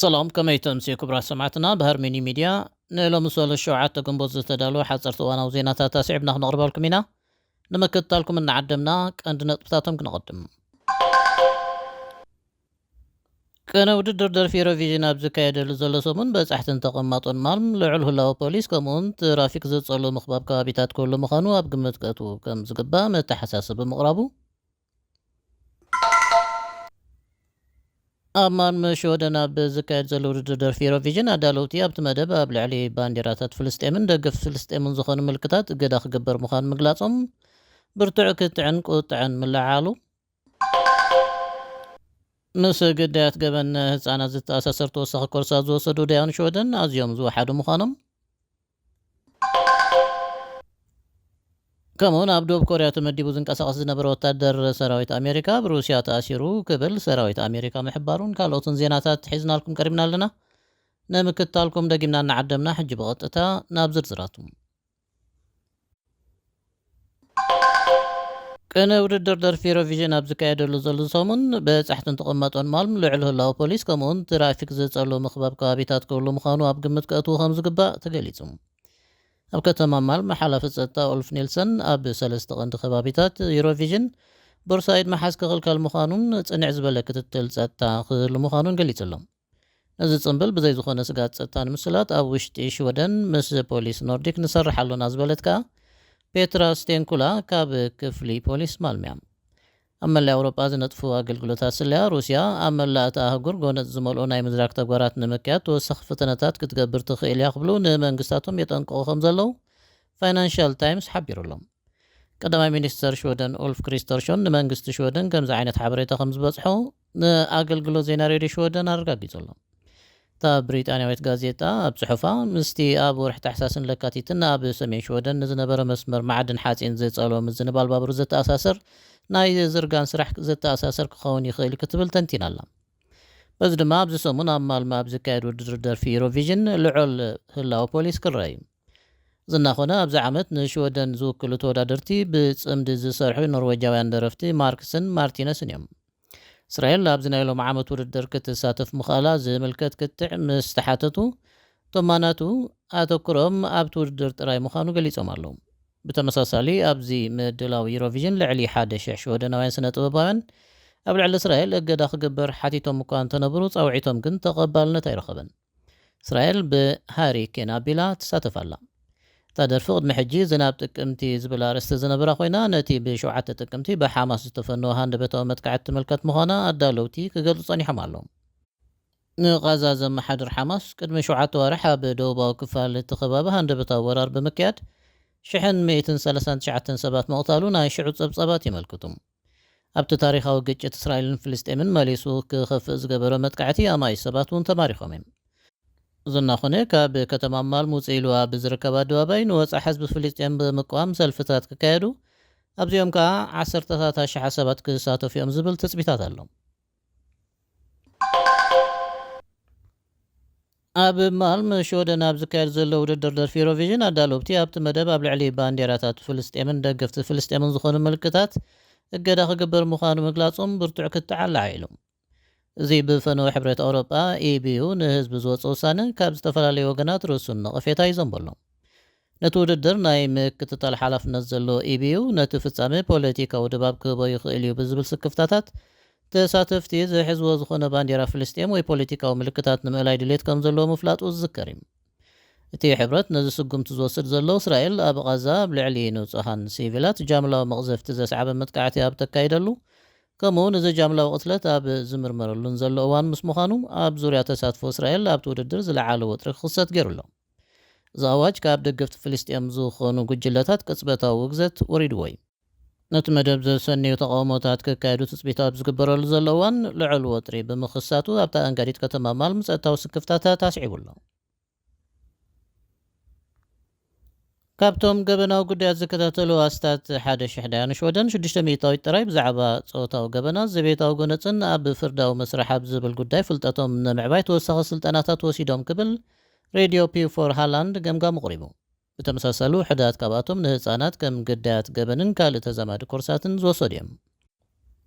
ሰላም ከመይ ተምሲኡ ክቡራት ሰማዕትና ብሃርሜኒ ሚድያ ንሎም ሰለ 7 ግንቦት ዝተዳለወ ሓፀርቲ እዋናዊ ዜናታት ኣስዒብና ክነቕርበልኩም ኢና ንምክትታልኩም እናዓደምና ቀንዲ ነጥብታቶም ክንቐድም ቅነ ውድድር ደርፊ ኤሮቪዥን ኣብ ዝካየደሉ ዘሎ ሰሙን በጻሕትን ተቐማጦን ማልም ልዑል ህላዊ ፖሊስ ከምኡውን ትራፊክ ዘጸሉ ምኽባብ ከባቢታት ኩሉ ምዃኑ ኣብ ግምት ከእትዉ ከም ዝግባእ መተሓሳስቢ ምቕራቡ ኣብ ማርመሽ ወደና ብዝካየድ ዘሎ ውድድር ደርፊ ኤሮቪዥን ኣዳለውቲ ኣብቲ መደብ ኣብ ልዕሊ ባንዴራታት ፍልስጤምን ደገፍ ፍልስጤምን ዝኾኑ ምልክታት እገዳ ክግበር ምዃኑ ምግላጾም ብርቱዕ ክትዕን ቁጥዕን ምልዓሉ ምስ ግዳያት ገበን ህፃናት ዝተኣሳሰር ተወሳኺ ኮርሳት ዝወሰዱ ዳያኑ ሸወደን ኣዝዮም ዝወሓዱ ምዃኖም ከምኡውን ኣብ ደቡብ ኮርያ ተመዲቡ ዝንቀሳቐስ ዝነበረ ወታደር ሰራዊት ኣሜሪካ ብሩስያ ተኣሲሩ ክብል ሰራዊት ኣሜሪካ ምሕባሩን ካልኦትን ዜናታት ሒዝናልኩም ቀሪብና ኣለና ንምክትታልኩም ደጊምና እናዓደምና ሕጂ ብቐጥታ ናብ ዝርዝራቱ ቅነ ውድድር ደርፊ ኤሮቪዥን ኣብ ዝካየደሉ ዘሎ ሰሙን በጻሕትን ተቐማጦን ማልም ልዕል ህላዊ ፖሊስ ከምኡውን ትራፊክ ዘጸሉ ምኽባብ ከባቢታት ክህሉ ምዃኑ ኣብ ግምት ከእትዉ ከም ዝግባእ ተገሊጹ ኣብ ከተማ ማልም ሓላፊ ጸጥታ ኦልፍ ኒልሰን ኣብ 3 ቀንዲ ከባቢታት ኤሮቪዥን ቦርሳይድ መሓዝ ክኽልከል ምዃኑን ጽንዕ ዝበለ ክትትል ጸጥታ ክህሉ ምዃኑን ገሊጹሎም እዚ ጽምብል ብዘይ ዝኾነ ስጋት ጸጥታ ንምስላት ኣብ ውሽጢ ሽወደን ምስ ፖሊስ ኖርዲክ ንሰርሕ ኣሎና ዝበለት ከዓ ፔትራ ስቴንኩላ ካብ ክፍሊ ፖሊስ ማልምያ ኣብ መላእ ኣውሮጳ ዝነጥፉ ኣገልግሎታት ስልያ ሩስያ ኣብ መላእቲ ኣህጉር ጎነፅ ዝመልኦ ናይ ምድራክ ተግባራት ንምክያድ ተወሳኺ ፈተነታት ክትገብር ትኽእል እያ ክብሉ ንመንግስታቶም የጠንቅቑ ከም ዘለዉ ፋይናንሻል ታይምስ ሓቢሩሎም ቀዳማይ ሚኒስተር ሽወደን ኦልፍ ክሪስተርሾን ንመንግስቲ ሽወደን ከምዚ ዓይነት ሓበሬታ ከም ዝበፅሖ ንኣገልግሎት ዜና ሬድዮ ሽወደን ኣረጋጊጹሎም እታ ብሪጣንያዊት ጋዜጣ ኣብ ጽሑፋ ምስቲ ኣብ ወርሒ ታሕሳስን ለካቲትን ኣብ ሰሜን ሽወደን ንዝነበረ መስመር ማዕድን ሓፂን ዘጸሎ ምዝንባል ባቡር ዘተኣሳሰር ናይ ዝርጋን ስራሕ ዘተኣሳሰር ክኸውን ይኽእል ክትብል ተንቲና ኣላ በዚ ድማ ኣብዚ ሰሙን ኣብ ማልማ ኣብ ዝካየድ ውድድር ደርፊ ኤሮቪዥን ልዑል ህላዊ ፖሊስ ክርአ እዩ ዝናኾነ ኣብዚ ዓመት ንሽወደን ዝውክሉ ተወዳደርቲ ብጽምዲ ዝሰርሑ ኖርዌጃውያን ደረፍቲ ማርክስን ማርቲነስን እዮም እስራኤል ኣብዚ ናይ ሎም ዓመት ውድድር ክትሳተፍ ምኽኣላ ዝምልከት ክትዕ ምስ ተሓተቱ ቶማናቱ ኣተኩሮም ኣብቲ ውድድር ጥራይ ምዃኑ ገሊፆም ኣለዉ ብተመሳሳሊ ኣብዚ ምድላው ኤሮቪዥን ልዕሊ 1,000 ሽወደናውያን ስነ ጥበባውያን ኣብ ልዕሊ እስራኤል እገዳ ክግበር ሓቲቶም እኳ እንተነበሩ ፃውዒቶም ግን ተቐባልነት ኣይረኸበን እስራኤል ብሃሪኬን ኣቢላ ትሳተፍ ኣላ እታ ደርፊ ቅድሚ ሕጂ ዝናብ ጥቅምቲ ዝብል ኣርእስቲ ዝነበራ ኮይና ነቲ ብ7 ጥቅምቲ ብሓማስ ዝተፈነወ ሃንደበታዊ መጥቃዕቲ ትምልከት ምዃና ኣዳለውቲ ክገልጹ ጸኒሖም ኣለዉ ንቓዛ ዘመሓድር ሓማስ ቅድሚ 7 ወርሕ ኣብ ደቡባዊ ክፋል እቲ ከባቢ ሃንደበታዊ ወራር ብምክያድ 139 ሰባት መቕታሉ ናይ ሽዑ ጸብጸባት ይመልክቱ ኣብቲ ታሪኻዊ ግጭት እስራኤልን ፍልስጤምን መሊሱ ክኸፍእ ዝገበረ መጥቃዕቲ ኣማይ ሰባት እውን ተማሪኾም እዮም ዝናኾነ ካብ ከተማ ማልም ውፅእ ኢሉ ኣብ ዝርከብ ኣደባባይ ንወፃኢ ህዝቢ ፍልስጤም ብምቋም ሰልፍታት ክካየዱ ኣብዚኦም ከዓ 10,000 ሰባት ክሳተፉ እዮም ዝብል ትፅቢታት ኣሎ ኣብ ማልም ሽወደን ኣብ ዝካየድ ዘሎ ውድድር ደርፊ ኤሮቪዥን ኣዳለውቲ ኣብቲ መደብ ኣብ ልዕሊ ባንዴራታት ፍልስጤምን ደገፍቲ ፍልስጤምን ዝኾኑ ምልክታት እገዳ ክግበር ምዃኑ ምግላጾም ብርቱዕ ክትዓላዕ ኢሉ እዚ ብፈነወ ሕብረት ኣውሮጳ ኢቢዩ ንህዝቢ ዝወፀ ውሳነ ካብ ዝተፈላለዩ ወገናት ርእሱን ነቐፌታ ይዘንበሎ ነቲ ውድድር ናይ ምክትታል ሓላፍነት ዘሎ ኢቢዩ ነቲ ፍጻሜ ፖለቲካዊ ድባብ ክህቦ ይኽእል እዩ ብዝብል ስክፍታታት ተሳተፍቲ ዝሕዝዎ ዝኾነ ባንዴራ ፍልስጤም ወይ ፖለቲካዊ ምልክታት ንምእላይ ድሌት ከም ዘለዎ ምፍላጡ ዝዝከር እዩ እቲ ሕብረት ነዚ ስጉምቲ ዝወስድ ዘሎ እስራኤል ኣብ ቓዛ ኣብ ልዕሊ ንጹሃን ሲቪላት ጃምላዊ መቕዘፍቲ ዘስዓበ መጥቃዕቲ ኣብ ተካይደሉ ከምኡውን እዚ ጃምላዊ ቅትለት ኣብ ዝምርመረሉን ዘሎ እዋን ምስ ምዃኑ ኣብ ዙርያ ተሳትፎ እስራኤል ኣብቲ ውድድር ዝለዓለ ወጥሪ ክኽሰት ገይሩሎ እዚ ኣዋጅ ካብ ደገፍቲ ፍልስጤም ዝኾኑ ጉጅለታት ቅፅበታዊ ውግዘት ወሪድዎ እዩ ነቲ መደብ ዘሰንዩ ተቃውሞታት ክካየዱ ትፅቢት ኣብ ዝግበረሉ ዘሎ እዋን ልዑል ወጥሪ ብምኽሳቱ ኣብታ ኣንጋዲት ከተማ ማልም ፀጥታዊ ስክፍታታት ኣስዒቡሎ ካብቶም ገበናዊ ጉዳያት ዝከታተሉ ኣስታት 1,000 ዳያኑ ሽወደን 600 ጥራይ ብዛዕባ ፆታዊ ገበና ዘቤታዊ ጎነፅን ኣብ ፍርዳዊ መስርሕ ኣብ ዝብል ጉዳይ ፍልጠቶም ንምዕባይ ተወሳኺ ስልጠናታት ወሲዶም ክብል ሬድዮ ፒ4 ሃላንድ ገምጋም ኣቕሪቡ ብተመሳሰሉ ሕዳት ካብኣቶም ንህፃናት ከም ግዳያት ገበንን ካልእ ተዛማዲ ኮርሳትን ዝወሰዱ እዮም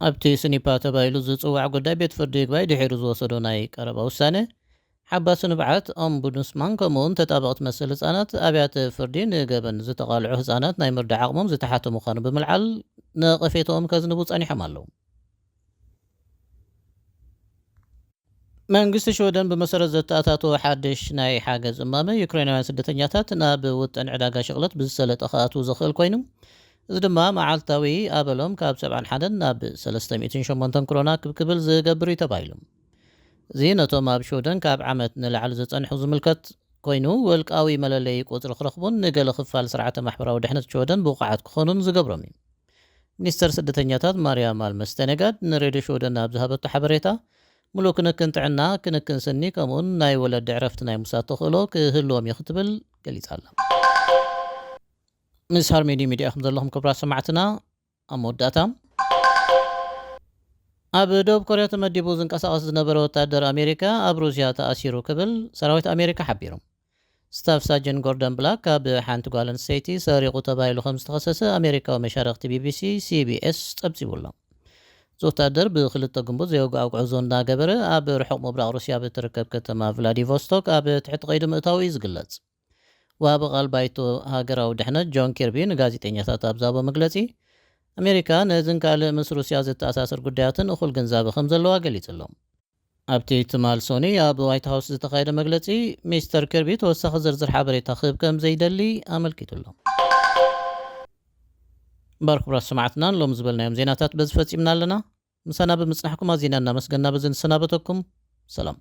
ኣብቲ ስኒፓ ተባሂሉ ዝፅዋዕ ጉዳይ ቤት ፍርዲ ይግባይ ድሒሩ ዝወሰዶ ናይ ቀረባ ውሳነ ሓባስ ንብዓት ኦምቡድስማን ከምኡውን ተጣበቕቲ መሰል ህፃናት ኣብያተ ፍርዲ ንገበን ዝተቓልዑ ህፃናት ናይ ምርዳዕ ዓቕሞም ዝተሓተ ምዃኑ ብምልዓል ነቐፌቶኦም ከዝንቡ ጸኒሖም ኣለዉ። መንግስቲ ሽወደን ብመሰረት ዘተኣታተወ ሓድሽ ናይ ሓገዝ እማመ ዩክሬናውያን ስደተኛታት ናብ ውጥን ዕዳጋ ሸቕለት ብዝሰለጠ ክኣትዉ ዝኽእል ኮይኑ እዚ ድማ መዓልታዊ ኣበሎም ካብ 71 ናብ 308 ክሮና ክብክብል ዝገብር እዩ ተባሂሉ። እዚ ነቶም ኣብ ሽወደን ካብ ዓመት ንላዕሊ ዝጸንሑ ዝምልከት ኮይኑ ወልቃዊ መለለይ ቁፅሪ ክረኽቡን ንገለ ክፋል ስርዓተ ማሕበራዊ ድሕነት ሽወደን ብቑዓት ክኾኑን ዝገብሮም እዩ። ሚኒስተር ስደተኛታት ማርያም አልመስተነጋድ ንሬድዮ ሽወደን ኣብ ዝሃበቶ ሓበሬታ ሙሉእ ክንክን ጥዕና፣ ክንክን ስኒ ከምኡውን ናይ ወለዲ ዕረፍቲ ናይ ሙሳድ ተኽእሎ ክህልዎም እዩ ክትብል ገሊጻ ኣላ። ምስ ሃርሜዲ ሚድያ ከም ዘለኹም ክቡራት ሰማዕትና ኣብ መወዳእታ ኣብ ደቡብ ኮርያ ተመዲቡ ዝንቀሳቐስ ዝነበረ ወታደር ኣሜሪካ ኣብ ሩስያ ተኣሲሩ ክብል ሰራዊት ኣሜሪካ ሓቢሩ። ስታፍ ሳጅን ጎርደን ብላክ ኣብ ሓንቲ ጓል ኣንስተይቲ ሰሪቑ ተባሂሉ ከም ዝተኸሰሰ ኣሜሪካዊ መሻርክቲ ቢቢሲ ሲቢኤስ ፀብፂቡሎ። እዚ ወታደር ብክልተ ግንቦት ዘየጓዕ ጉዕዞ እናገበረ ኣብ ርሑቕ ምብራቕ ሩስያ ብትርከብ ከተማ ቭላዲቮስቶክ ኣብ ትሕቲ ቀይዲ ምእታዊ እዩ ዝግለጽ። ወሃቢ ቃል ባይቶ ሃገራዊ ድሕነት ጆን ኪርቢ ንጋዜጠኛታት ኣብ ዛቦ መግለጺ ኣሜሪካ ነዝን ካልእ ምስ ሩስያ ዝተኣሳሰር ጉዳያትን እኹል ግንዛቤ ከም ዘለዋ ገሊጹ ኣሎ። ኣብቲ ትማል ሶኒ ኣብ ዋይት ሃውስ ዝተኻየደ መግለጺ ሚስተር ኪርቢ ተወሳኺ ዝርዝር ሓበሬታ ክህብ ከም ዘይደሊ ኣመልኪቱ ኣሎ። እምበር ክቡራት ሰማዕትናን ሎም ዝበልናዮም ዜናታት በዚ ፈጺምና ኣለና። ምሳና ብምጽናሕኩም ኣዚና እናመስገና በዚ ንሰናበተኩም ሰላም።